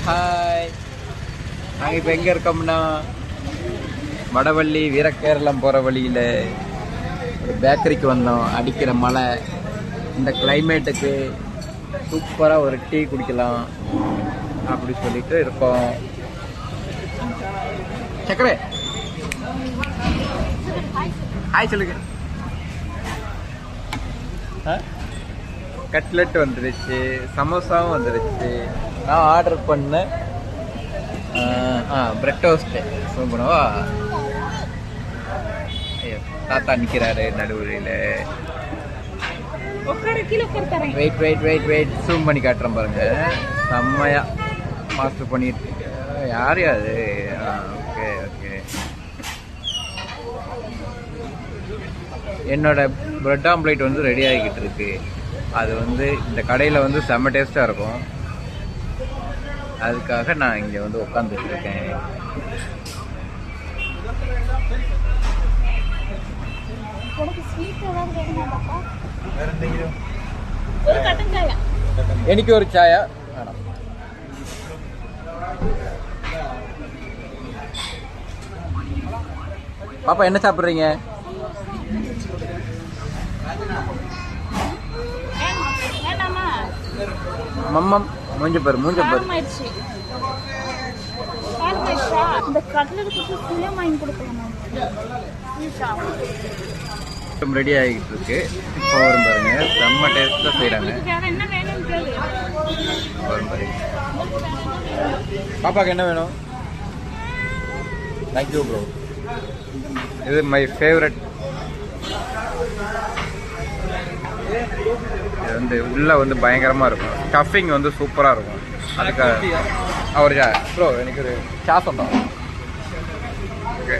Hi, நாங்கள் இப்போ எங்கே இருக்கோம்னா வடவள்ளி வீரகேரளம் போகிற வழியில் ஒரு பேக்கரிக்கு வந்தோம். அடிக்கிற மழை, இந்த கிளைமேட்டுக்கு சூப்பராக ஒரு டீ குடிக்கலாம் அப்படி சொல்லிட்டு இருக்கோம். சக்கரை ஹாய் சொல்லுங்க. கட்லெட் வந்துருச்சு, சமோசாவும் வந்துருச்சு. நான் ஆர்டர் பண்ணேன் பிரெட் டோஸ்ட்டு. பண்ணுவா தாத்தா நிற்கிறாரு நடுவழியில். Wait wait wait wait zoom பண்ணி காட்டுறேன் பாருங்க. செம்மையா மாஸ்டர் பண்ணிட்டு இருக்கு. யார் அது? Okay okay. என்னோட பிரெட் ஆம்லேட் வந்து ரெடி ஆகிக்கிட்டு இருக்கு. அது வந்து இந்த கடையில் வந்து செம்ம டேஸ்ட்டாக இருக்கும். அதுக்காக நான் இங்கே வந்து உட்காந்துட்டு இருக்கேன். எனக்கு ஒரு சாயா வேணாம். பாப்பா என்ன சாப்பிட்றீங்க? மம்மம் மூஞ்ச பாரு, மூஞ்ச பாரு. ரெடி ஆகிட்டு இருக்கு. இப்போ வரும் பாருங்க, செம்ம டேஸ்டா செய்யறாங்க. வரும் பாருங்க. பாப்பாக்கு என்ன வேணும்? Thank you bro. இது மை ஃபேவரட். இது வந்து உள்ள வந்து பயங்கரமா இருக்கும். ஸ்டஃபிங் வந்து சூப்பரா இருக்கும். அதுக்காக அவர் ப்ரோ எனக்கு ஒரு சாஸ் உண்டா? ஓகே.